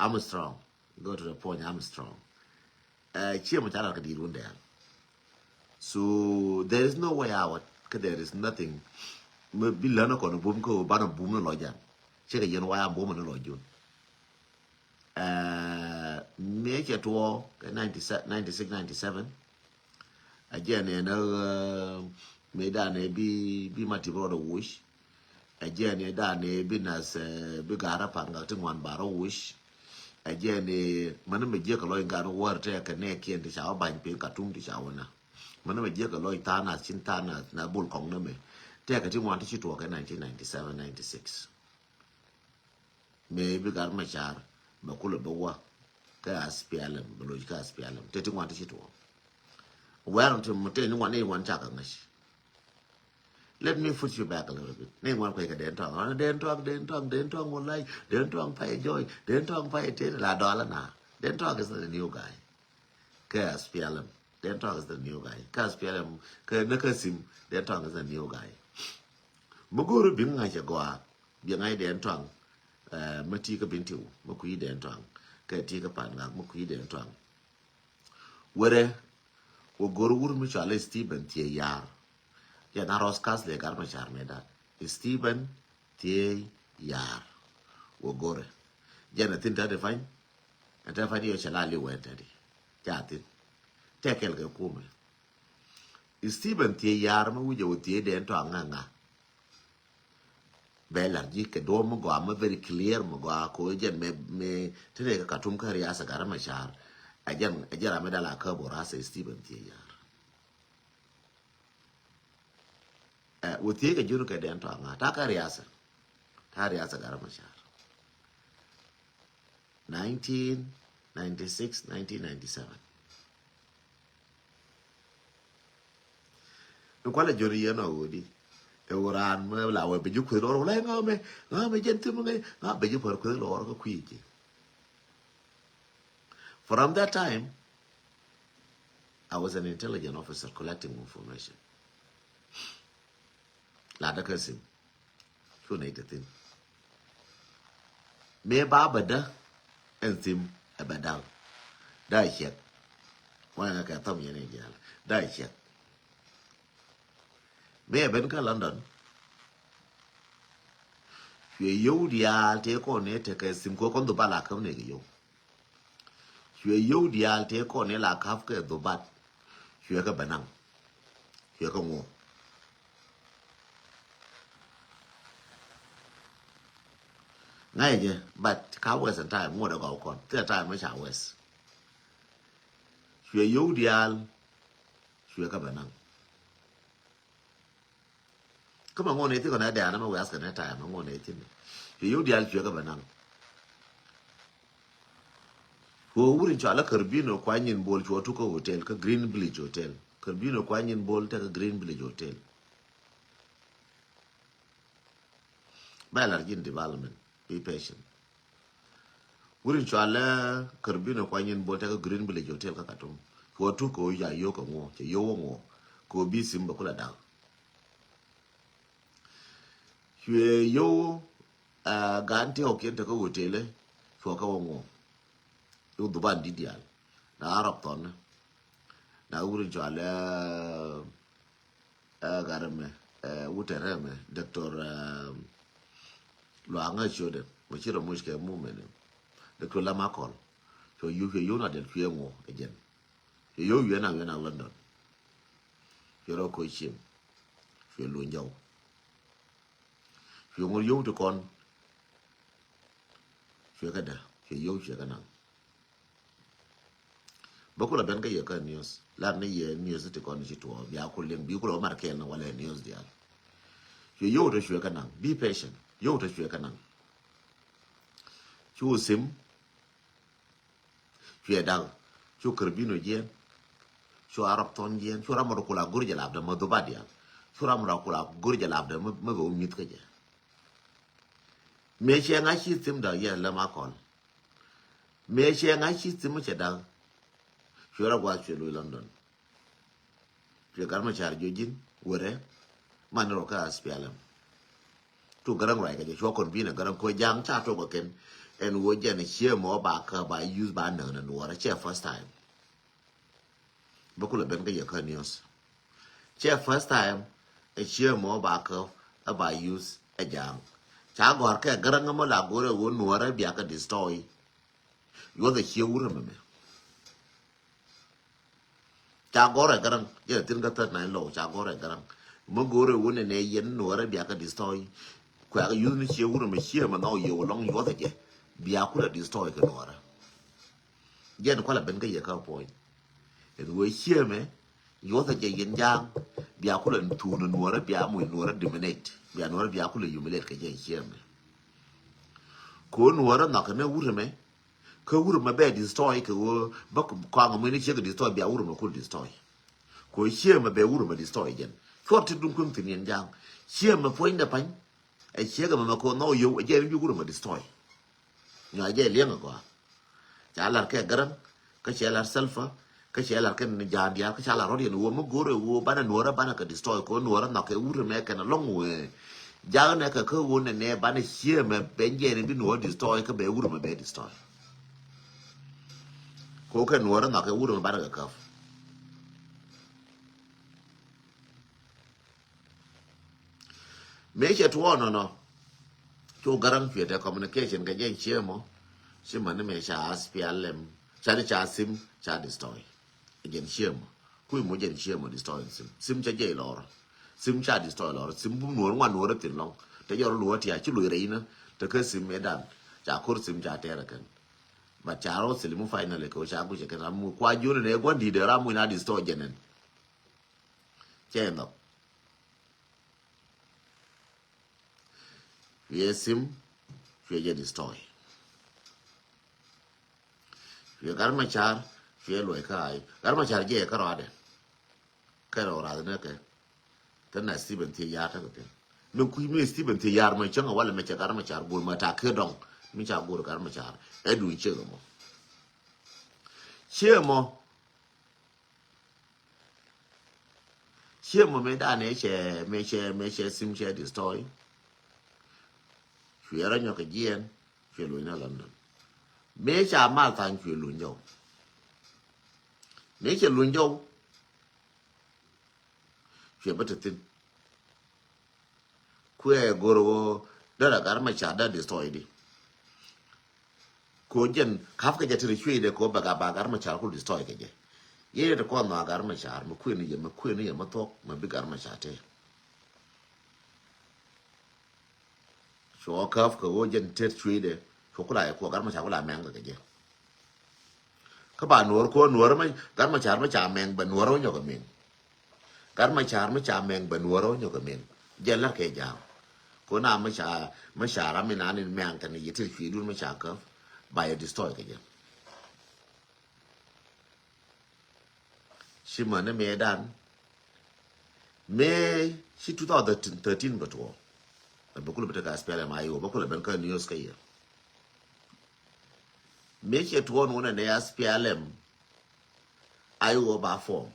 Armstrong. Go to the point Armstrong. Chima chala ka dirun there. So there is no way out. Cause there is nothing. Be learn ko no boom ko ba no boom no loja. Cheka yen waya boom no lojun. Make it war 96 97. Again, you know, me da ne bi mati bro the wish. Again, you da ne bi nas bi gara panga tingwan baro wish. Again, mana me je ka loy ngaro war te ka ne kien ti chawa ban pe ka tung ti chawa na. Mana me je ka loy ta na chin ta na bul kong na me. Te ka tingwan ti chito ka 1997 96. Me bi gar ma char ma kula bawa ka aspialam bolo ka aspialam te tingwan ti chito. Well, to maintain one name, one chakash. Let me put you back a little bit. Name one quick, then talk, then talk, one like, then talk, pay joy, then talk, pay $10 now. Then talk is the new guy. Cas PLM, then talk is the new guy. Cas PLM, Nakasim, then talk is the new guy. Muguru being like a goa, being I then tongue, Matika Bintu, Mukui then tongue, Katika Panga, Mukui then tongue. Where o gorur mi chale Stephen tie yar ya na roskas le gar ma char meda Stephen tie yar o gore jana tinta de fain ata fani yo chala li wente di jati tekel ke kume Stephen tie yar ma wuje o tie de to anganga bela ji ke do mo go am very clear mo go ko jen me tene ka tum ka riasa gar ma char ajara meda la ka borasa Stephen tie yar wotie ka juru ka den to anga ta riasa garamashar 1996 1997 no kwala jori yana wodi e woran me la we be ju ku ro le ngame jentu me nga be ju por ku ro ko kwiji from that time I was an intelligence officer collecting information la da kasim so ne tatin me ba bada entim abadal da yet wa ka tam yene jal da yet me ben ka London ye yo dia te ko ne te ka sim ko kon do bala ka ne yo ye yo dia te ko ne la kaf ka do bat ye ka banang ye ka ngo ngay je but ka west time mo da go kon te time ma cha west shwe yo dial shwe ka banang kuma ngo ne ti ko na da na ma west ka na time ngo ne ti shwe yo dial shwe ka banang ko wurin cha la karbino kwanyin bol cho to ko hotel ka Green Village Hotel karbino kwanyin bol ta ka Green Village Hotel Balargin development be patient. Wurin chwala karbino kwanyin bota ka Green Village Hotel ka katum. Ko tu ko ya yo ko ngo, che yo ngo ko bi simba kula da. Hwe yo ganti okente ko hotel fo ka ngo. Yo duban didial. Na Arab ton. Na wurin chwala garame wutereme Dr. Lo anga chode machiro mushke mumene de ko la makol so you na del fiengo again you na London yoro ko chim fi lo njaw fi ngor yo to kon fi kada fi yo fi kana bako la ben ka ye ka news la ne ye news te kon chi to ya ko leng bi ko marke na wala news dia fi yo to fi kana be patient yo to shwe kana chu sim shwe dang chu karbino jen chu Arab ton jen chu ramaro kula gurja labda madubadia chu ramaro kula gurja labda ma go mit ka je me che nga chi sim da ye la ma kon me che nga chi sim che da shwe ra gwa shwe lo London shwe garma char jojin wore manro ka aspialam tu garang rai ka je chwa kon bina garang ko jang cha to ko ken and we just hear more about by use by none and water chair first time. Bakula Benga Yaka news. Chair first time, a cheer more about use a jam. Chagorka Garangamola Gora wouldn't worry Biaka destroy. You're the here woman. Chagora Garang, yeah, Tinga 39 low, Chagora Garang. Mugore wouldn't a yen nor a Biaka destroy. Quack using she wouldn't be here, but now you along your other day. Biakula destroy Canora. Yen Quala Benga Yaka point. And we hear me, you're the Jayan Yang, Biakula and Tun and Nora Biamu Nora dominate. Bianora Biakula humiliate Kajan hear me. Ko Nora knock a wood me. Ko would my bed destroy, ko Buck Kong miniature destroy Biauruma could destroy. Ko hear my Beuruma destroy again. 40 Dunkuntin and Yang. Hear my point the pine. A Chegamako no you again you would destroy. You are yet young ago. Jalar Kagaran, Kachela Sulphur. Kachala can Jandia, Kachala Rodian, woman go to Bana Nora Banaka destroy Conora, knock a wood make and a long way. Janaka Kowun and near Banna sheer me, Benjan and Binor destroy, can be a wood may destroy. Coca Nora knock a wood on Banaka cuff. Make it one or no. To guarantee the communication, Gajan Chemo, Simon may shall ask Pialem, Chadicha Sim, Chad destroy. Again, Shim, who mojan Shim destroy Sim Chaja Laura. Sim Chad destroy Laura, Sim Boom one word in long. The your Lord Yachulu, the Cursim Medan, Jakur Sim Jaterakan. But Charo Silimu finally, Coach Agujakan, quite you and one did the Ramuna destroy Jenin. Chain up. Yes, Sim, you destroy. You got my char. Fielo kai, Garmachar Jay Carade. Caro Radanaka. Then I Stephen T. Yata. Look, we may Stephen T. Yar, my chunk, while I make a Garmachar, Bulmata Kedong, Micha Bur Garmachar, Edwin Chilamo. Shemo made an nature, Meche, Simcha destroy. Fieran Yokajian, Fieluna London. Mecha Malthan Fielunjo. Nature Lunjo, she better thin. Queer Goro, Dara Garmacha, destroyed it. Kojan, Kafka get to the tree, the Kobaga Garmacha who destroyed it. Ye the corner Garmacha, McQueen, Matok, my big Garmachate. So Kafka, Ojan, Ted Trade, Chocolate, Garmacha, Manga again. Kaba nuor ko nuor ma gar ma cha meng ba nuoro nyo ka min gar ma cha meng ba nuoro nyo ka min jela ke ja ko na ma cha ra min an meng kan yitil fi dun ma cha ka ba destroy ka ja shima ne me dan me shi 2013 ba to ba kula bita ka spele ma yo ba kula ben ka news ka ya make it one and they ask PLM. I will ba form.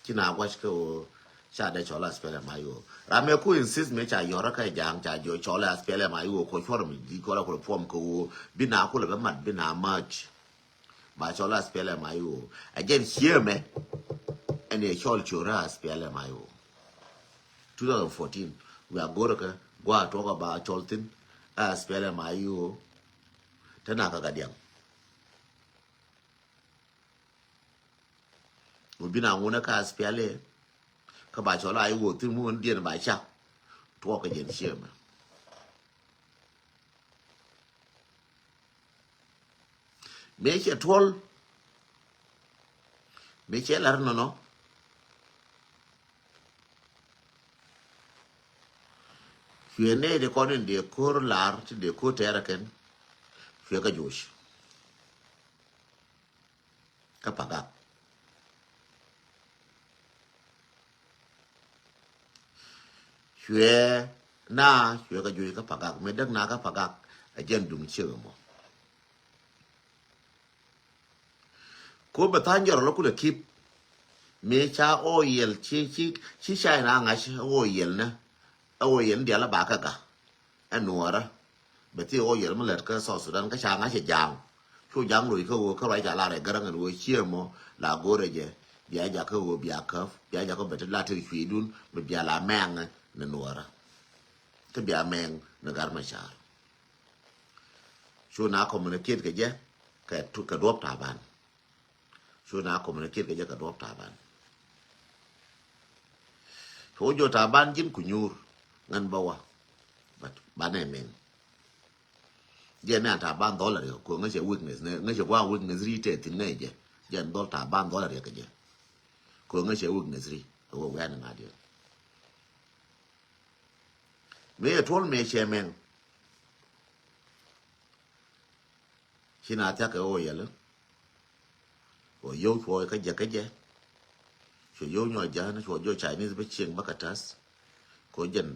Kina watch ko shade chola spell my yo. Rameku insist me cha yoraka jang cha jo chola spell my yo ko form di ko form ko bina ko le mat bina match. Ba chola spell my yo. Again hear me and a chol chora spell my yo. 2014 we are go talk about choltin spell my yo. Tanaka Gadiang. Ubina Wunaka Spiale Kabachola, I will think moon dear by chap to walk against him. Make a toll. Make a no. You need the corner the core lart, the coat terracan. Fiaka Josh Kapaga Shue na Fiaka Josh Kapaga, Medak Naga Pagak, a gentleman chillamo. Ko Batanja local keep Mecha oil, chi shine angash oil na oil de la bacaga, and Nora. but the oil let ka so Sudan ka changa che jang chu jang lui ka rai ja la re garang an wo chia mo la gore je bia ja ka wo bia ka bia ja ko bet la ti fi dun be bia la meng na nuora ka bia meng na gar ma char chu na communicate ka je ka tu ka dop ta ban chu na communicate ka je ka dop ta ban chu jo ta ban jin ku nyur ngan bawa but ban e meng je na ta ban dollar ko nga che weakness ne nga che wa weakness ri te tin ne je je dol ta ban dollar ka je ko nga che weakness ri wo wa na ngadi me tol me che men china ta ka o yele o yo ko ka je cho yo nyo ja na cho yo Chinese be ching bakatas ko jen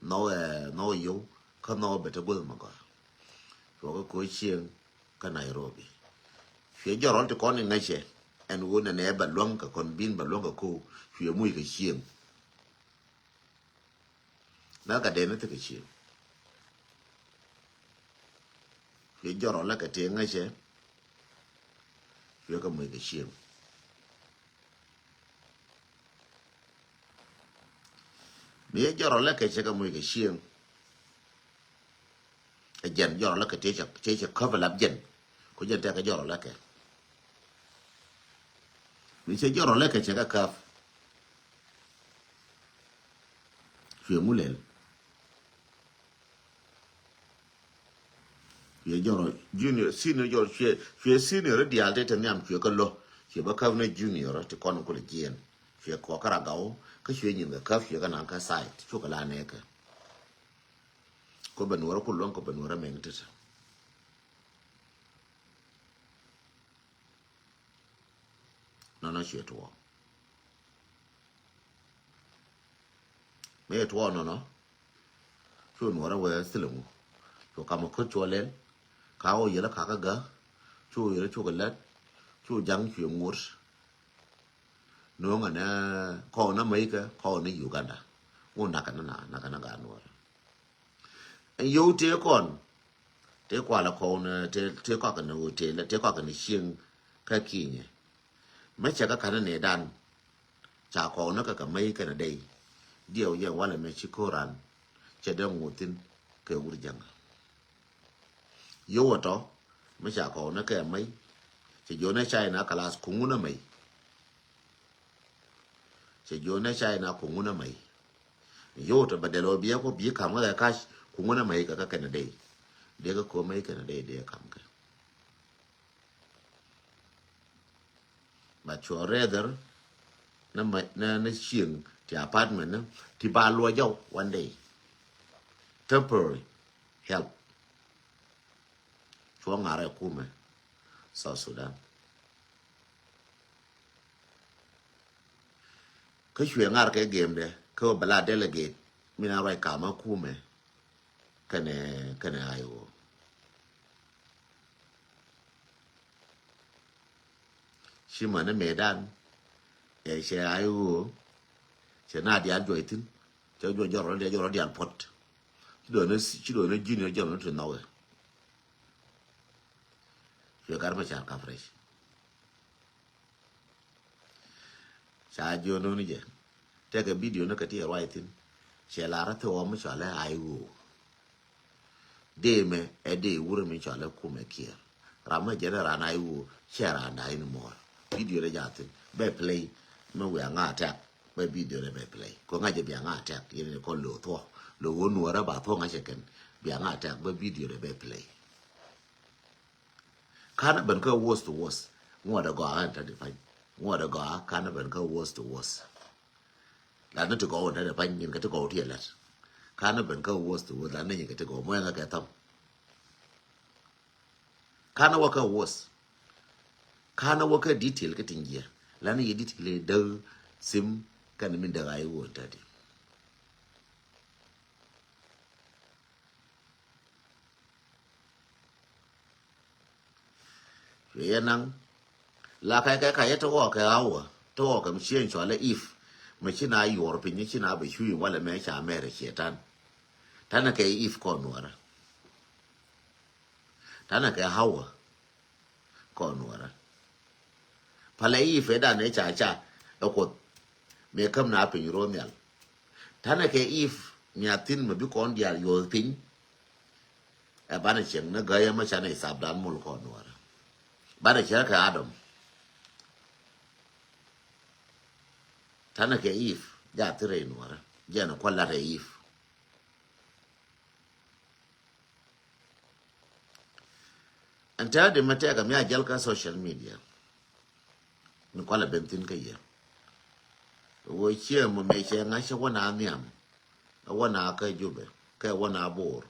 no yo ka no be ta gul ma ko ko ching ka Nairobi phía giờ đó thì con này ngay sẽ anh uống này nè bận luôn cả con bin bận luôn cả cô phía mũi cái chiêng nó cả đêm nó thì cái chiêng phía giờ đó là cái tiếng ngay sẽ phía cái mũi cái chiêng phía giờ đó là cái sẽ cái mũi cái chiêng cái dần giờ đó là cái chế cover lắm dần có dần theo cái giờ đó là cái mình sẽ giờ đó là cái chế cái cover phía mũi lên phía giờ rồi junior senior giờ phía senior đi al thế thì nhầm phía cái lo phía bao cover này junior thì con cũng là giên phía có cái rau gạo cái phía nhìn cái cover phía cái nàng cái sai chỗ cái là này cái có bên ngoài có luôn có bên ngoài mình thế nó chuyện thua mấy thua nó chỗ ngoài về xí lồng chỗ cầm một khối chỗ lên cáo gì đó khá cái gỡ chỗ gì đó chỗ cái lết chỗ trắng chuyện ngút nó nghe nè kho nó mấy cái kho nó Uganda ngon nạc nó gà nuôi anh yêu thế qua là kho nó thế qua cái nuôi thế là thế qua cái xiên cái kia nhỉ mấy chắc cái này đan chả kho nó cái mấy cái này đây điều gì qua là Mexico ran chỉ đang ngủ tin cái uri chẳng yêu ở đó mấy chả kho nó cái mấy chỉ vô nó chạy nó class cũng nó mấy chỉ vô nó chạy nó cũng nó mấy yêu đó bắt đầu bia có bia cầm cái cash cũng nó mấy cái này đây để cái cô mấy cái này đây để cầm cái mà cho rather nó xiên thì apartment nó thì ba lúa dâu one day temporary help cho ngã ra khu mà South Sudan cái chuyện ngã cái game đấy cái bala delegate mình nói cả mà khu mà cái này ai ô khi mà nó mẹ đan ai sẽ ai ô sẽ na đi ăn rồi tin cho rồi giờ đi ăn pot chỉ đôi nó junior giờ nó chuyển đâu rồi phía cả mà chả cà phê sao giờ nó như vậy thế cái video nó cái tia right tin sẽ là rất thôi mà chả là ai ô de wuro mi chale kume kia rama jere rana iwu share and I no more video le jatin be play no we nga attack be video le be play ko nga je bi nga attack yene ko lo to lo wonu ara ba to nga cheken bi nga attack be video le be play kana ban ka worst to worst ngoda go anta de fine ngoda go kana ban ka worst to worst la no to go anta de fine yin ka to go tie la kana ban ka worst to worst la ne yin ka to go mo nga ka tam kana waka worst kana waka detail ka tingiya la ne detail da sim kan min da rayuwa ta di yanang la kai to ka awa to ka mchien chwala if machina yor pinyi china be shui wala me cha mere chetan tana ke if ko nwara thana ke hawa ko nuara palai fe da ne cha cha ko me kam na pin ro nyal thana ke if nyatin ma bi kon dia yo tin e bana chen na ga ya ma cha ne sab dan mul ko nuara bana cha ka adam thana ke if ja tire nuara ja na kwala re if anta de mate ga mi ajal ka social media ni kwala bentin ka ya wo che mo me che nga che wana miam wana ka jube ka wana bor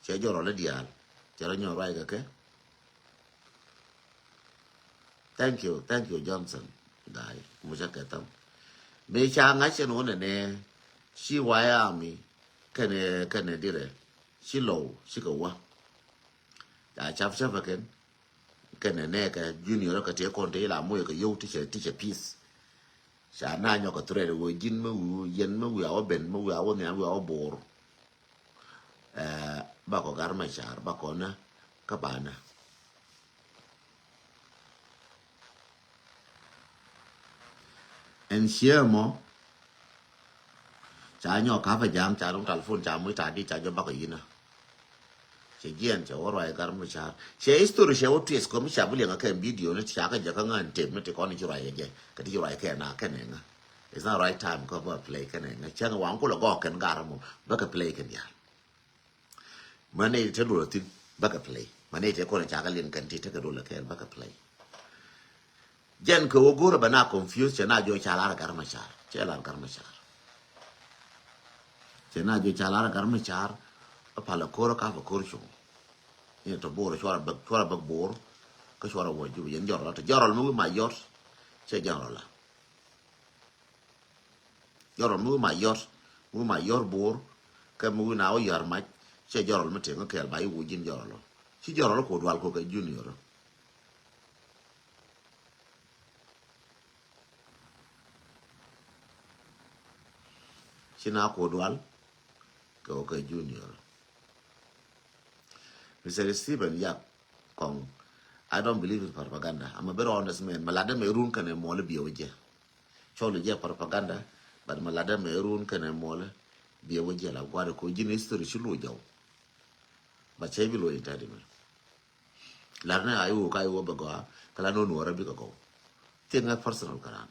che joro le dial che ro nyo rai ka ke thank you Johnson dai mo ja ka tam me cha nga che no ne si wa ya mi ka ne dire si lo si ka wa ya chap chap ka ne ka junior ka te kon te la mo ka yo teacher peace sa na nyo ka tre wo jin mu yen mu ya ben mu ya wo ne ya bor ba ko gar ma char ba ko na ka bana en siemo cha nyo ka fa jam cha dong telephone cha mu ta di cha jo ba ko yina che gien cha wo rai gar ma char che history che wo ties ko mi cha bu le nga kan video ne cha ka ja ka ngan te me te ko ni rai ye ka di rai ka na ka ne nga it's not right time ko ba play ka ne nga cha nga wang ko lo go kan gar mo ba ka play kan ya mane te do tin ba ka play mane te ko na cha ka len kan ti te ka do la kan ba ka play jen ko wo goro bana confuse che na jo cha la gar ma char che la gar ma char che na jo cha la gar ma char pa la ko ka fa ko chu ni to bor chora ba bor ka chora wo ju yen jor la to jor mu ma yor che jor la jor mu ma yor bor ka mu na o yar ma che jor mu te ko kel ba yu jin jor lo chi jor lo ko dwal ko ka junior chi na ko dwal ko ka junior Mr. Stephen Yap Kong, I don't believe in propaganda. I'm a very honest man. Malada me run kan e mole biyoje. Chole je propaganda, but malada me run kan e mole biyoje la gwada ko jin history chulu jaw. Ba chebi lo itadi me. Larna ayu ka ayu bago kala no no arabi ko. Tinga personal karan.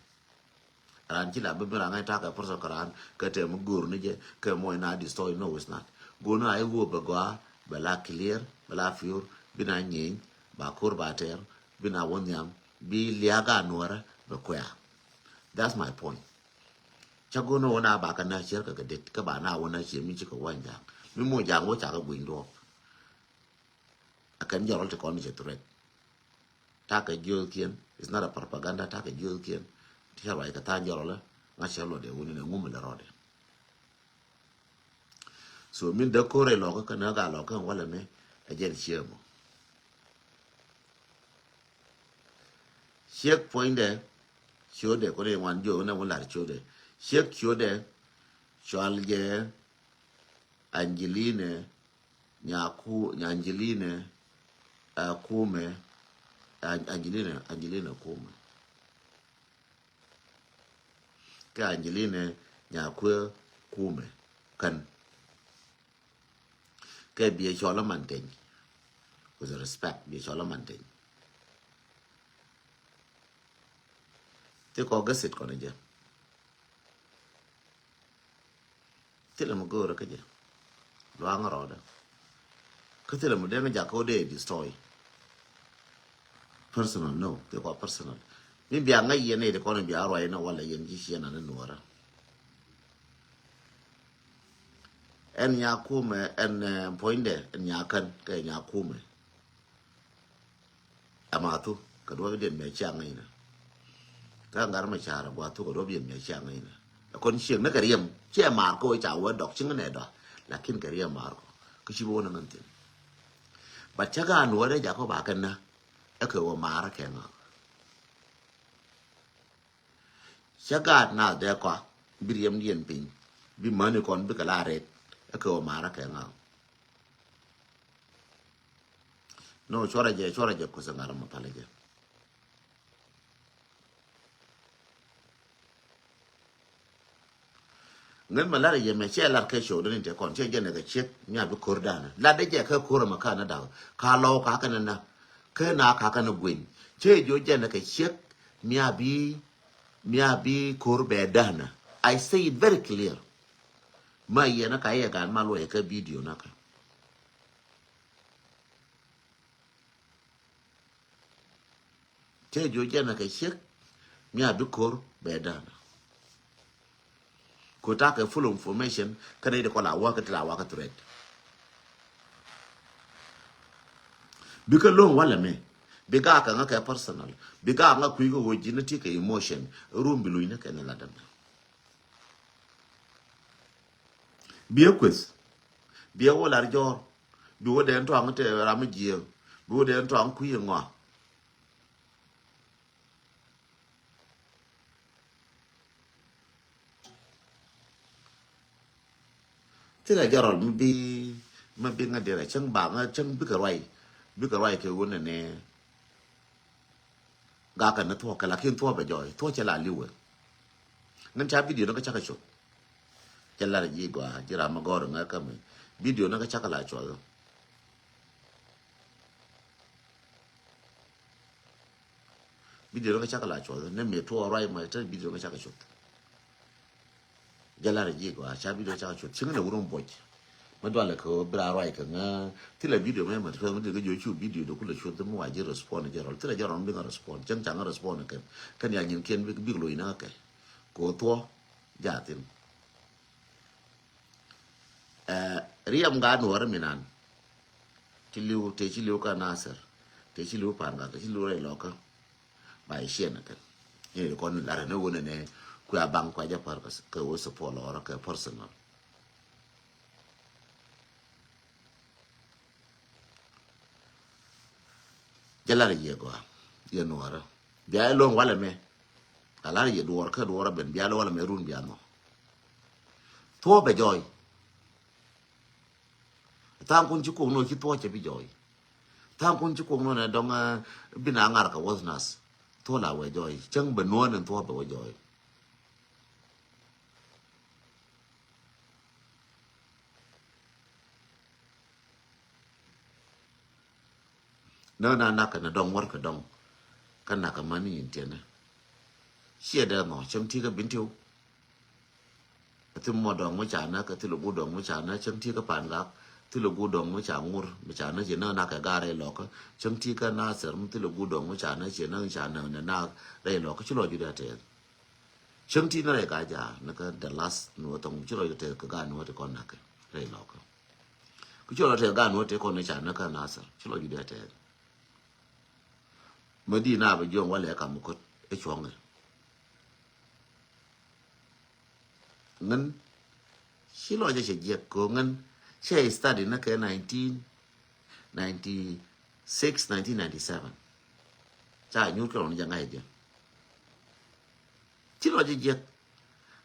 Ran ci la be ranga ta ka personal karan ka te mu gur ni je ka moy na destroy no it's not. Go na ayu bago bala clear bala fiur bina nyin ba kur ba ter bina wonyam bi liaga nuara ba kwa that's my point chago no na ba kana cher ka det ka ba na wona che mi chi ka wanja mi mo jang wo cha ka gwindo akan jorol te kon che tret ta ka jol kien is not a propaganda ta ka jol kien ti ha ba ka ta jorol nga che lo de woni ne ngum le rode so min da kore lo ka na ga lo ka wala me a jer chiemo check point de chode ko le wan jo na wala chode check chode chalge Angeline Angeline kume Angeline kume ka Angeline nyakwe kume kan ke bie chola manteng with respect bie chola manteng te ko gasit ko ne je te le mo gora ke je lo ang roda ke te le mo de na ja ko de destroy personal no te ko personal mi bia ngai ye ne de ko ne bia ro ye na wala yen ji shi na ne nuara en yakume en poinde en yakan ke yakume amatu ka do de me chang ina ka ngar ma chara gwa tu ko do bien me chang ina kon chieng na kariem che mar ko cha wa dok ching ne do lakin kariem mar ko ku chi bo na ntin ba cha ga no re ja ko ba kan na e ko wa mar ke na cha ga na de ko biriem dien pin bi mane kon bi ka la re ko mara ke nga no chora je ko sangara ma palaje ngen malare ye me che lar ke show don te kon che je ne ga che nya bi kordana la de je ka kor ma kana da ka lo ka kana na ke na ka kana gwen che jo je ne ka che mia bi kor be dana. I say it very clear ma ye na ka ye ga ma lo ye ka video na ka che jo je ne ka che mia bi kor be dana ko ta ka full information kana de ko la wa ka thread bika long wala me biga ka nga ka personal biga nga ku go genetic emotion room bilu ina ka na ladan biya kwes biya wala rjor bi wo den to ang te ram ji bi wo den to ang ku yi ngo te la jarol mi bi nga dire chang ba nga chang bi ka rai ke wona ne ga ka na to ka la kin to ba joy to che la liwe nan cha video no ka cha ka cho che la ji gwa jira ma gor nga ka me video no ka cha ka la cho video no ka cha ka la cho ne me to rai ma te video no ka cha ka cho jala ji gwa cha video cha ka cho chin ne urun boy ma do la ko bra rai ka nga ti la video me ma to ma de ga yo chu video do ku la cho mo wa ji respond jarol ti la jarol bi nga respond chang chang respond ka kan ya nyin ken bi lo ina ka ko to ja tin riam ga no war minan ci liu ka nasar te ci liu pan ga ci liu rai loka ba shi na kan e ko la ne wona ne ku ya bang kwa ja par ka wo so polo ora ka personal jala ye go ye no ara dia lo wala me ala ye do ka do ben bia lo wala me run bia no to be joy tang kun ci ko no ci to ce bi joy tang kun ci ko no na dong bina ngar ka wasnas to la we joy chang ben no na to be we joy no na ka na dong war ka dong kan na ka mani intena sia da no cham ti ka bin tiu tim mo dong mo cha na ka ti lu dong mo cha na cham ti ka pan ga ti lu dong mo cha ngur mo cha na je na ka ga re lo ka cham ti ka na ser mo ti lu dong mo cha na je na cha na re lo ka chi lo ju da te cham ti na re ka ja na ka the last no tong chi lo ju te ka ga no te kon na ka re lo ka ku chi lo te ga no te kon na cha na ka na ser chi lo ju da te ma di na ba jong wa le ka mo ko e chong ngân xí lo cho chị diệt của ngân she study nó cái 1996 1997 cha nhút cái nó ngày đi chỉ lo cho diệt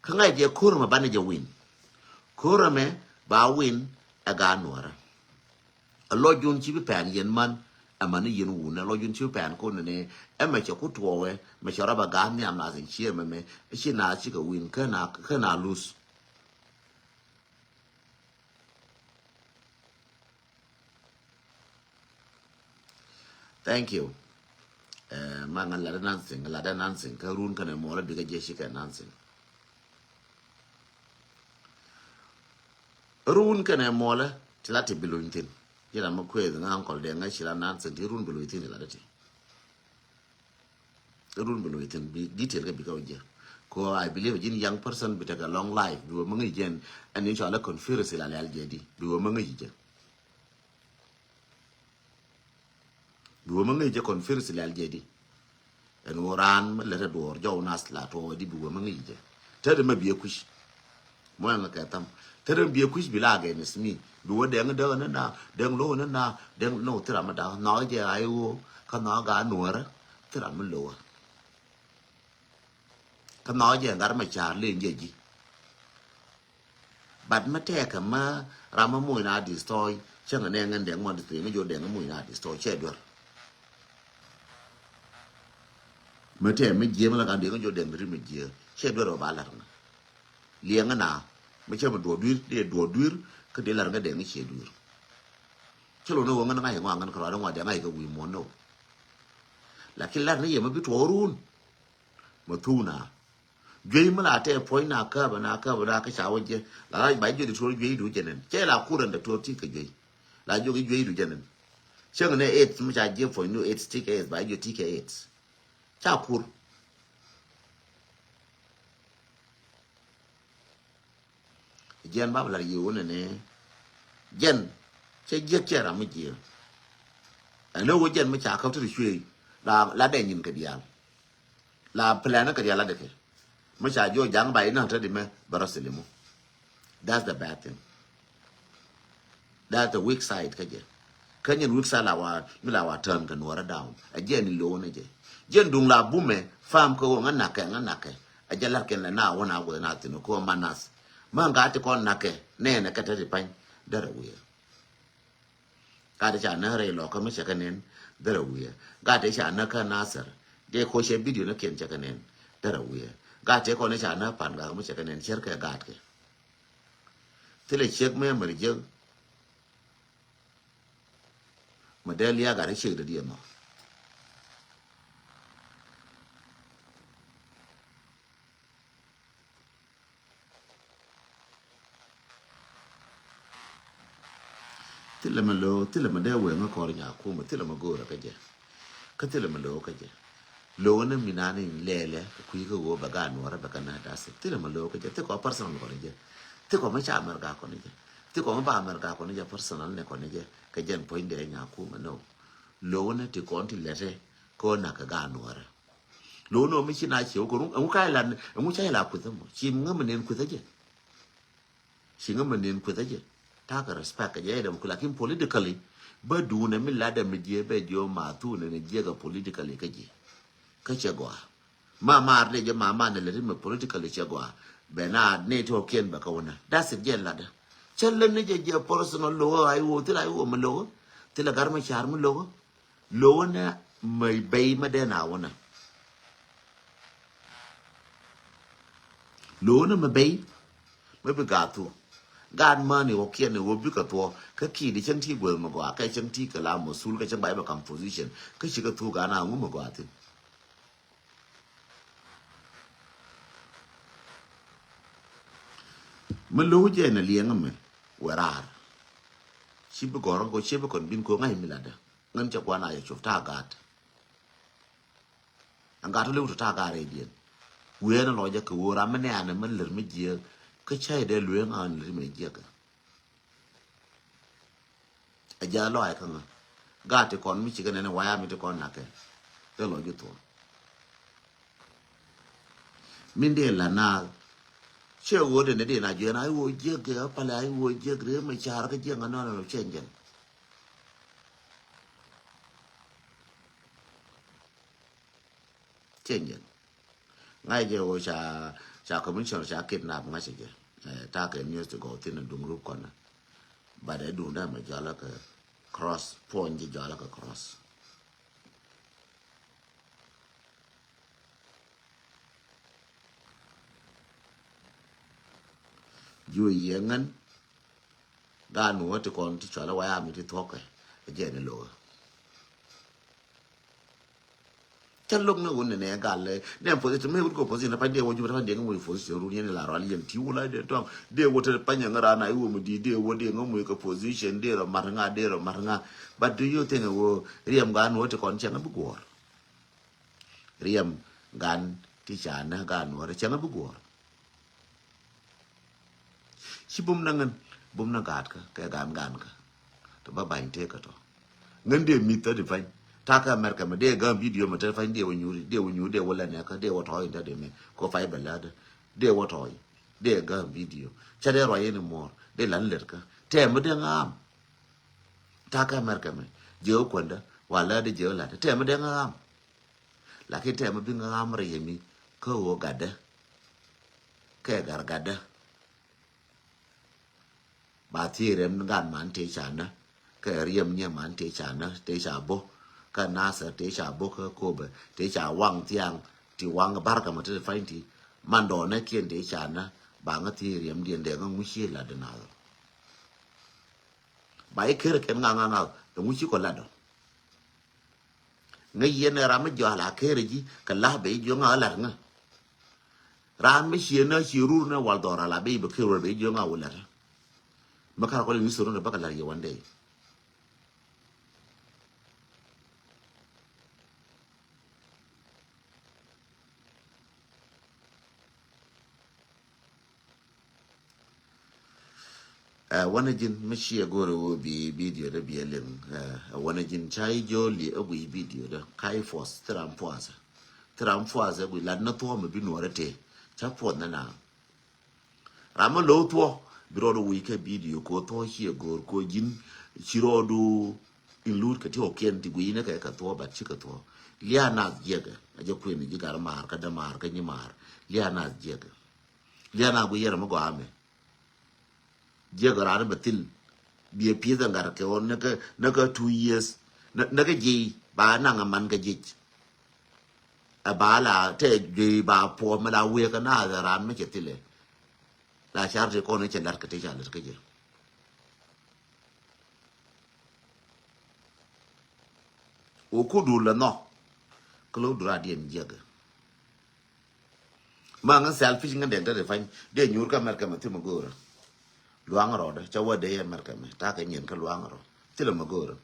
cái ngày diệt khur mà ban giờ win khur mà ba win aga nuara lo jun chi bị pan yen man ama ni yen wu na lo jun chi pan ko ne e ma cho ku to we ma cho ra ba ga mi am na zin chi me chi na chi ka win ka na lose thank you ma ngan la da nansing ka run ka ne mo la biga je shi ka nansing run ka ne mo la tilati biluntin jira ma kwe nga ankol de nga shira nansing ti run biluntin la dati run biluntin bi detail ka bi ka wje ko I believe in young person with a long life bi wo mangi jen and inshallah conference la al jadi bi wo mangi je bi wo mangi je conference la al jadi en woran ma leta dor jaw nas la to di bi wo mangi je tade ma biye kush mo nga ka tam tade biye kush bi la ga nismi bi wo de nga de na de lo na de no tra ma da no je ayo ka no ga nuora tra ma lo ka no je ngar ma cha le je ji but mà thế cả mà rama mùi na destroy chẳng anh em đèn mà destroy cái vô đèn mùi na destroy chết được mà thế mới dễ mà là cái đèn cái vô đèn rồi mới dễ chết được rồi bà là liang cái nào mới chơi mà đùa đuôi cái đấy là cái đèn cái chết được chứ lúc nào nó ngay ngoài nó còn ngoài đèn ngay cái quỷ muốn đâu là cái lát này mà biết thua luôn mà thu nào duy mà là thế phối nào cơ mà ra cái sao chứ là bảy duy thì thua duy đủ cho nên chứ là khu rừng được thua tí cái duy là vô cái duy đủ cho nên chứ cái này eight mà chạy phối nu eight stick eight bảy duy tí cái eight chao khu dân bác là nhiều này nè dân chứ giết chết là mấy chiều nếu có dân mới trả không thể suy là để nhìn cái điều là plan cái điều là được mới trả vô giảng bài nó thì mà barasilimu that's the bad thing that's the weak side cái nhân weak side là wa turn cái nuara down again low này chứ dân đúng là bume farm ko ngana cái ajala cái là na wana go na tino ko manas manga ati kon nake ne ka tati pan dara wiya ka da cha na re lo ka me cha kanen dara wiya ga da cha na ka nasar de ko she video na ken cha kanen dara wiya ga te ko ne cha na pan ga me cha kanen cher ka ga ke tele chek me mer je modelia ga da che da dia no tila ma de we nga ko nya ku ma tila ma go ra ka je ka tila ma lo ka je lo na mi na ni lele ku yi go ba ga no ra ba ka na da se tila ma lo ka je te ko personal ko je te ko ma cha mer ga ko ni je te ko ma ba mer ga ko ni je personal ne ko ni je ka je point de nya ku ma no lo na ti ko ti le te ko na ka ga no ra lo no mi chi na chi ko ru ka la mu cha la ku ta mo chi nga ma nen ku ta je chi nga ma nen ku ta je taka respect ya da kula kin politically ba du na mi lada mi je be jo ma tu ne je ga politically ka che gwa ma re je ma ne le mi politically che gwa be na ne to ken ba ka wona that's it jen lada chelle ne je personal lo ai wo ti ai wo ma lo ti la gar ma char ma lo na mai bai ma de na wona lo na ma bai ma be ga tu gan ma ni o kien ni o bi ka to ka ki di chen ti gwe ma gwa ka chen ti ka la mo sul ka chen bai ba composition ka chi ka tu ga na ngu ma gwa ti ma lo je na lieng me wa ra chi bu go ro go chi bu kon bin ko ngai mi la da ngan cha kwa na ya chof ta ga an ga to lu ta ga re dien we na lo ja ka wo ra ma ne an ma ler mi je cái chơi để luyện ăn thì mình giết cái giờ lo ai không gạt thì con mình chỉ cái này nó vay mình thì con nạp cái lo như thôi mình để là na chơi vô để để là chuyện ai vô giết cái apa lại vô giết cái mà chả cái chuyện nó là chuyện gì chuyện gì ngay giờ vô chả có mình chả kết nạp ngay chứ ta cái news to go tin dung group kon ba da dung da ma jala ka cross point ji jala ka cross yu yengan ga no to kon ti chala wa ya mi ti thok je ne lo chân lúc nó cũng này cảเลยเนี่ยพอจะไม่รู้ก็พอสินะไปเดี๋ยวอยู่ท่านเดี๋ยวก็มือพอสิรู้เนี่ยละเราเรียนที่ว่าเดี๋ยวต้องเดี๋ยวว่าจะไปยังไงนะอยู่มือดีเดี๋ยวว่าเดี๋ยวก็มือก็ position เดี๋ยวเรามาทางเดี๋ยวเรามาทาง but do you think ว่าเรียมการว่าจะก่อนเชียงกันบุกวเรียมการที่จานนะการว่าเชียงกันบุกวชิบุมนั่งกันบุมนั่งกาดก็แกการก็แต่ว่าใบเทก็ต่อเงินเดือนมีตัวเดียวไปถ้าก็อเมริกามาเดี๋ยวก็วิดีโอมาเทไฟเดี๋ยววันยูเดี๋ยววันละเนี่ยก็เดี๋ยววันถอยเดี๋ยวมันก็ไฟเบลล์เดี๋ยววันถอยเดี๋ยวก็วิดีโอจะได้รอยนี่มัวเดี๋ยวหลังเลิกก็แต่ไม่ได้งามถ้าก็อเมริกามาเยอะกว่าเด้อวันละได้เยอะละแต่ไม่ได้งามหลักที่แต่ไม่เป็นงามอะไรอย่างนี้ก็หัวกัดเด้อแค่กัดเด้อ bà thi rem gan man te chana cái riêng nha man te chana te cha bo cái nasa te cha bo cái cô bè te cha wang tiang ti wang bar ka mà te phải thì man đồ này kiên te chana bà ngắt thi riêng điện để ngang mushi là đền nào bà ấy kêu cái ngang ngang nào để mushi còn là đó ngay yên là làm cho là kêu gì cái lá bị vô ngang là ngang ram shi na shiru na waldora la be kiro be jonga wala maka ko ni suru na bakala ya wande wana jin mashi goro bi video da bielin wana jin chai joli abu video da kai force tram force bu la na to me bi no rete cha fon na rama lo to biro do wike video ko to hie gor ko jin chiro do in lut ka to ken ti gui ne ka to ba chi ka to lia na jega aje ku ni jigar mar ka da mar ka ni mar lia na jega lia na gu yera mo go ame jega ra ba til bi pi da ngar ke on na ka 2 years na ka ji ba na nga man ka ji a ba la te ji ba po ma la we ka na da ran me che tile la charge con c'è l'architetto che c'è o kudula no klo dura dien jega ma nga selfish nga de de fain de nyur ka mer ka ma timo gora luang ro de chawa de mer ka me ta ka nyen ka luang ro tilo ma gora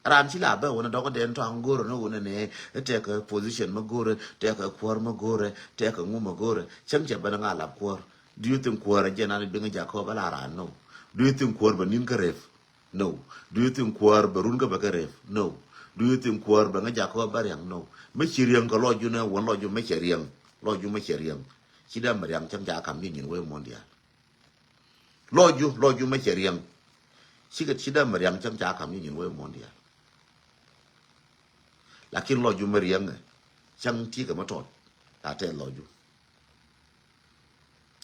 ran chi la ba wona do ko den to angoro no wona ne te ka position ma gora te ka kwar ma gora te ka ngu ma gora chang che ba nga la kwar. Do you think kwar je na bi nga Jacob ala ran no? Do you think kwar ba nin ka ref? No. Do you think kwar ba run ka ba ka ref? No. Do you think kwar ba nga Jacob ba yang? No. Me chiriang ka lo ju na won lo ju me chiriang. Lo ju me chiriang. Chi da ma yang chang ja kam yin we mondial. Lo ju me chiriang. Chi da ma yang chang ja kam yin we mondial. Lakin lo ju me riang chang ti ka ma tot. Ta te lo ju.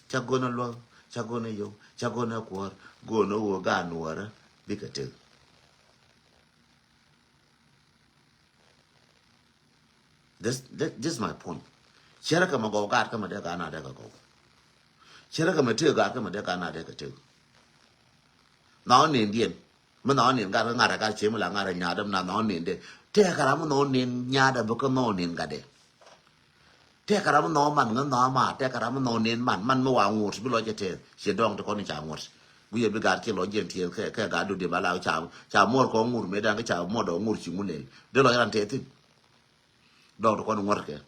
Chagona lo, chagona yo, chagona kwar, gona wo ga nuara, bikate. This my point. Shara kama go ga kama de ga na de ga go. Shara kama te ga kama de ga na de ga te. No nin dien. Ma no nin ga nga ga che mu la nga nya dam na no nin de. Te ka ra mu no nin nya da bu ko no nin ga de. Te ka ra mu no man no ma te ka ra mu no nin man mo wa ngut bi lo je te she dong to ko ni cha ngut. Bu ye bi ga ke lo jen tie ke ga du de ba la cha mo ko ngut me da ga cha mo do ngut chi mu le. De lo ran te tin. Dong to ko ngut ke.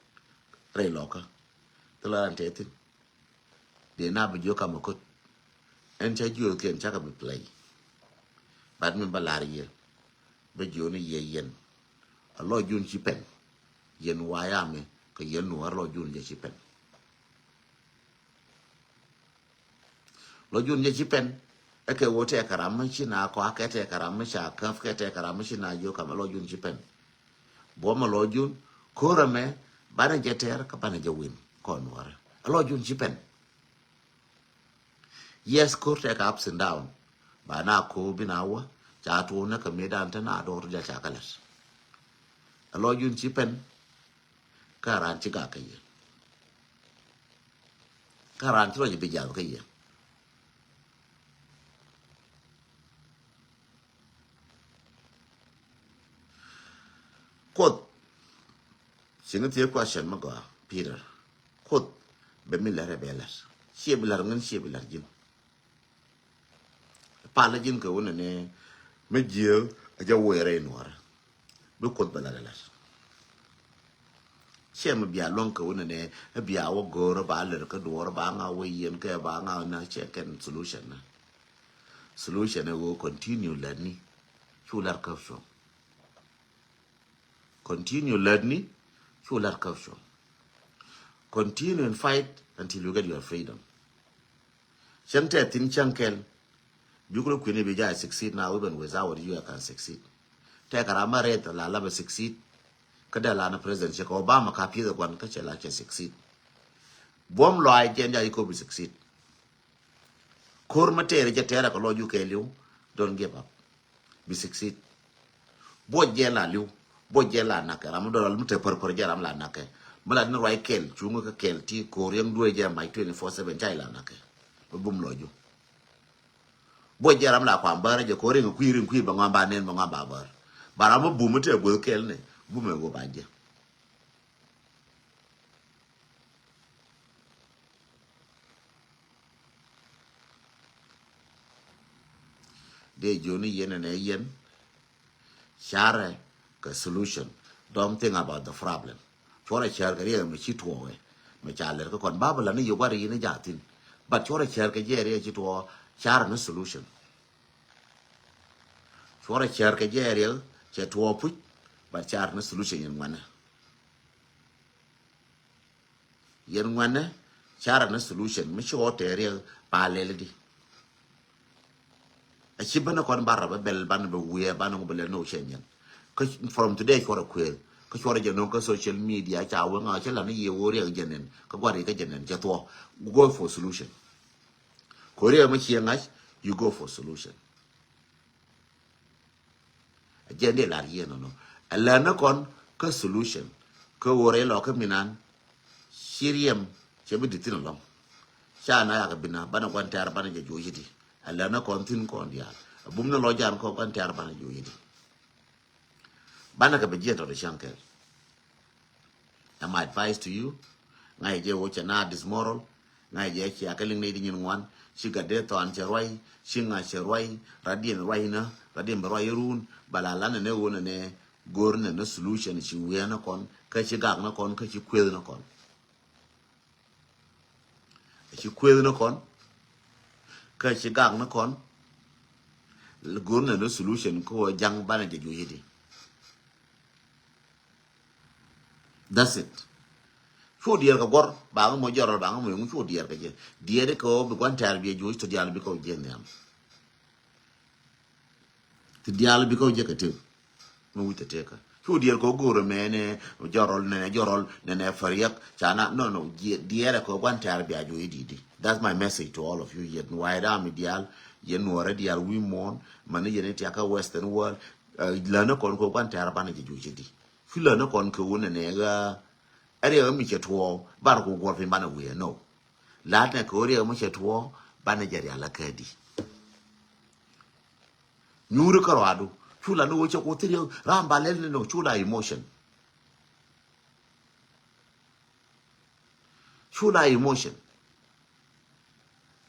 Re lo ka. De lo ran te tin. De na bu jo ka mo ko. En cha ju ken cha ka bi play. Bad min ba la ye. Ba jo ni ye yen. A lo jun chi pen. Yen wa ya me ka yen no lo jun je chi pen. Lo jun je chi pen. E ke wo te karam chi na ko ka te karam cha ka ke te karam chi na yo ka lo jun chi pen. Bo ma lo jun ko ra me ba na je ter ka ba na je win ko no ra. Lo jun chi pen. Yes, ko te ka ups and down. Ba na ko binawa cha tu na ka me dan ta na do ja cha kalas. Lo jun chi pen. Karan chi ga ka ye. Karan chi lo je bi ja ka ye. Kod singa tie question ma go Peter. Kod be mi la rebelas. Sie bilar ngan sie bilar jin. Pa la jin ka wona ne me jio aja wo re noir. Be kod bala las. Sie me bia lon ka wona ne bia wo go ba le ka do ba nga wo yen ka ba nga na check and solution na. Solution will continue learning. Chular ka so. Continue learning. Chular ka so. Continue and fight until you get your freedom. Shante tin chankel. Bukuro kwene bija succeed now even without you can succeed. Take arama rate la la succeed. Kada la na president check Obama ka pia kwan ka chela che succeed. Bom lo ai jen ja iko bi succeed. kor matere je tera ko loju ke liu. Don't give up. Be succeed. Bo je la liu. Bo je la naka ram do mu te per jaram la naka. Mala no right kel chungu ka kel ti kor yang duwe je mai 24/7 chai la naka. Bum loju. Bo je ram la kwa mbare je kor ring kwi ba ngamba nen ba ngamba bar. Baram bu mu te bo kel ne. Bu me go baje. De joni yen ne yen share ka solution. Don't think about the problem. Chora share ka ye me chitwo we. Me chale ko kon babala ni yoga ri ni jatin. But chora share ka je re chitwo share no solution. Chora share ka je re chitwo pu but share no solution yen wana. Yen wana share no solution me cho te re pa le di. A chibana kon barra bel ban be we ban ngo bele no shenyen. From today for a queer. Because what you know, social media, I will not tell any worry again. What is again? Just go for solution. Korea machine, you go for solution. Again, they are here, no. A learner con, solution. Ko worry lock minan. Syriam, Chebi ditin along. Shana Agabina, Banawan Tarabana Jujiti. A learner con dia. A boom no lojan co and Tarabana Jujiti. Banaka bejet of the shankel. And my advice to you, ngai je watch na dismoral, ngai je ki akaling ne din one, she got death on cherwai, shinga cherwai, radien raina, radien barayurun, balalan ne wona ne gorn ne solution she we na kon, ka she gag na kon, ka she kwel na kon. She kwel na kon, ka she gag na kon, gorn ne solution ko jang bana je yidi. That's it. Chu dier ka gor bang mo jor bang mo chu dier ka je. Dier ko be kwan tar bi ju to dial bi ko je nyam. Ti dial bi ko je ka te. Mo wita te ka. Chu dier ko goro me ne jorol ne fariyak chana no dier ko kwan tar bi ju di. That's my message to all of you yet. Why da mi dial yen no re dial we mon man yen ti aka western world la na kon ko kwan tar ba na ju di. Fila na kon ko wona ne ga area mi chetwo bar ko gor fin bana we no la na ko area mi chetwo bana jari ala kadi nyuru karwadu chula no che ko tiri ramba le no chula emotion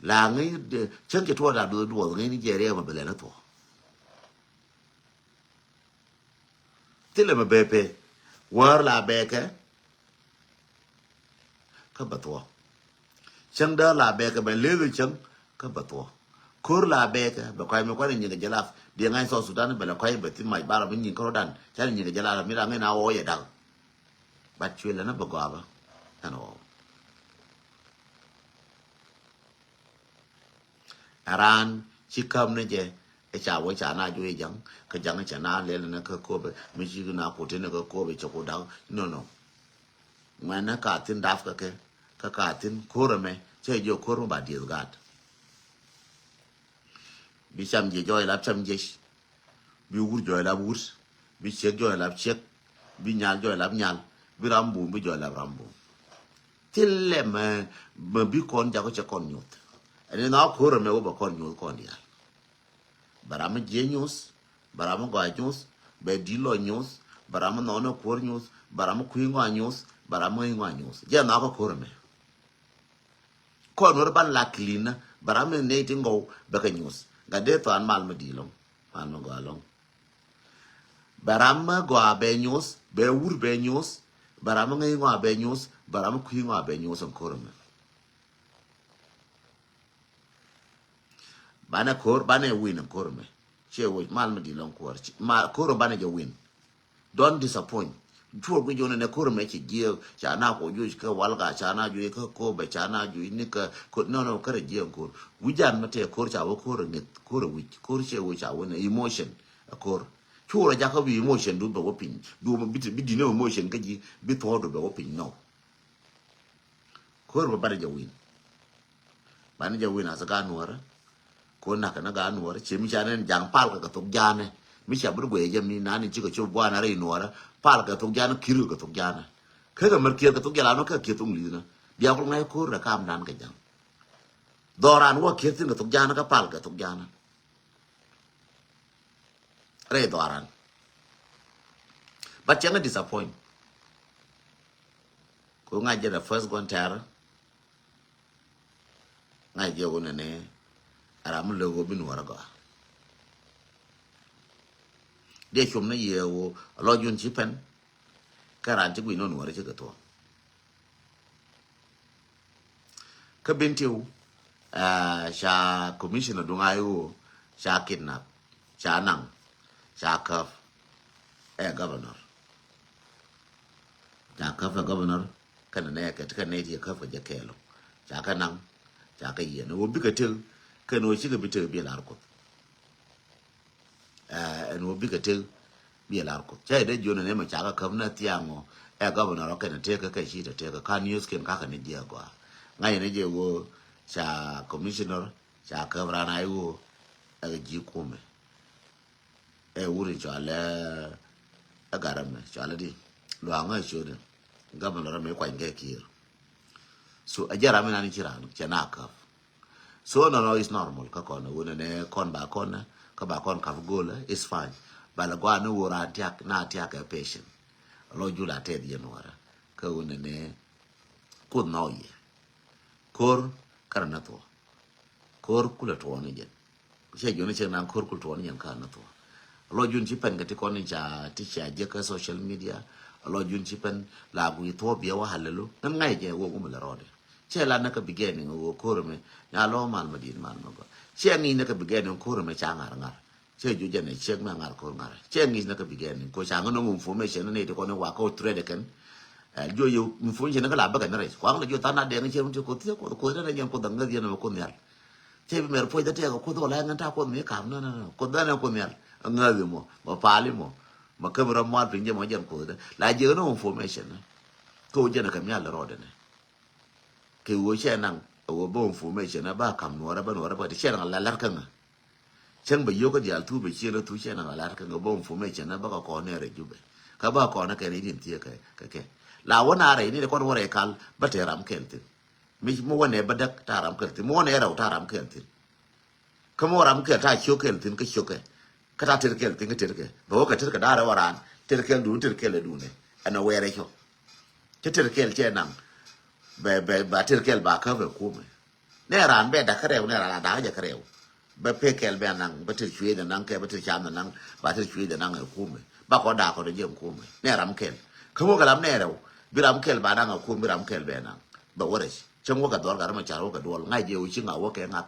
la ngi de chen chetwo da do ngi ni jere ma bele na to tile ma bepe war la beke ka batwa chang da la beke ben le chang ka batwa kur la beke ba kwai me kwani nyinga jalaf de ngai so sudan ba la kwai ba ti mai bara bin nyin ko dan chan nyinga jalala mi ra ngai na o ye dang ba chwe la na ba ga ba ano aran chikam ne je e cha wo cha na ju e jang ka jang cha na le na ka ko ba mi ji na ko te na ka ko be cha ko dang no mana ka tin daf ka ke ka tin korome che jo korum ba dir gat bi cham je joy lab cham je bi wur joy lab wur bi chek joy lab chek bi nyal joy lab nyal bi rambu bi joy lab rambu tille me bi kon ja ko che kon nyut ene na korome wo ba kon nyut kon dia barama je news barama go news be dilo news barama no kor news barama kuingo news barama ingo news je na ko korome kon wor ban la clean barama ne tingo be ka news ga de to an mal medilom an go along barama go abe news be wur be news barama ngai go abe news barama kuingo abe news on korome bana kor bana win korome che wo mal medilom kor ma kor bana je win. Don't disappoint. Chuo go jone ne korome che je cha na ko ju ka walga cha na ju ka ko be cha na ju ni ka ko no ka re je ko wujan mate kor cha wo kor ne kor wi kor che wo cha wo ne emotion kor chuo ja ka bi emotion du be wo pin du bi di no emotion ka ji bi to do be wo pin no kor ba je win ban je win as ga nuara ko na kana ga nuora che mi chane jang pal ka to jane mi cha bur gwe jam ni nani chi ko chu bwa na re nuora pal ka to jane kiru ka to jane ka ga mer kia ka to jala no ka kia tung li na dia ko ngai ko ra kam nan ka jang doran wa kia tin ka to jane ka pal ka to jane re doran but changa disappoint ko ngai je the first one ter ngai je wona ne aram logo bin waraga de chum na ye wo lo jun chi pen karan chi gwi no nuore chi ka to ka bin tiu sha commissioner dunga yo sha kidnap sha nang sha ka governor sha ka governor kana ne ka ne ti ka fa je kelo sha ka nang sha ka ye no bi ka til ka no chi ka bi te bi lar ko no bi ka til bi lar ko cha de jona ne ma cha ka na tiango governor ka ne te ka shi te ka news ken ka ne je go ngai ne je wo cha commissioner cha ka brana yo ji kume wuri cha le garam cha le di lo anga cho de governor me kwa nge kir so ajara me na ni chirano cha na ka so no is normal ka kon wona ne kon ba kon ka ba kon ka gola is fine bala gwa no wora tiak na tiak a patient lo jula te di no ara ka wona ne ko no ye kor karana to kor kula to ne je che jone che na kor kul to ne kan na to lo jun chi pen ga ti kon ja ti cha je ka social media lo jun chi pen la gu to bi wa halalu nan ngai je wo ko la rode che la na ka beginning wo kor me ya lo mal madin man no go che ni na ka beginning kor me cha ngar ngar che ju je ne che ma ngar kor ngar che ni na ka beginning ko cha ngono information ne to ko ne wa ko trade kan jo yo information na ka la ba ka na re kwa la jo ta na de ne che ko ti ko na ne ko dang ga di na ko ne che bi mer po da te ko do la ngan ta ko me kam na na ko da na ko ne nga bi mo ma pa li mo ma ka bra ma pin je mo jan ko da la je no information ko je na ka mi ala ro de ne ke wo che nang wo bo information na ba kam no ra ba de che na la la kan chen ba yo ko di al tu be che na tu che na la kan bo information na ba ko ne re ju be ka ba ko na ke ni din tie ke la wona re ni ko wo re kal ba te ram ken tin mi mo wona ba dak ta ram ken tin mo ne ra ta ram ken tin ka mo ram ke ta chyo ken tin ka chyo ke ka ta te ken tin ka te ke bo ka te ka da ra waran te ke du te ke le du ne ana we re chyo te ke che nang ba te ke ba ka be ku me ne ran be da ka re ne ra da ja ka re ba pe ke be nang ba te chwe da nang ke ba te cham da nang ba te chwe da nang ku me ba ko da ko de je ku me ne ram ken ka mo ga lam ne re bi ram kel ba nang ku bi ram kel be nang ba wo re chen wo ka dor ga ma cha wo ka dor ngai je u chi nga wo ke nga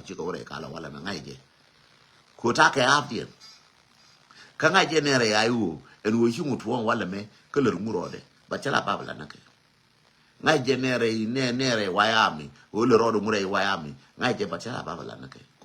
chi ko re ka la wala ngai je ko ta ke ap di ka ngai je ne re ai u en wo chi mu tuon wala me ka le mu ro de ba cha la ba la na ke ngai je ne re wa ya mi o le ro do mu re wa ya mi ngai je ba cha la ba la na ke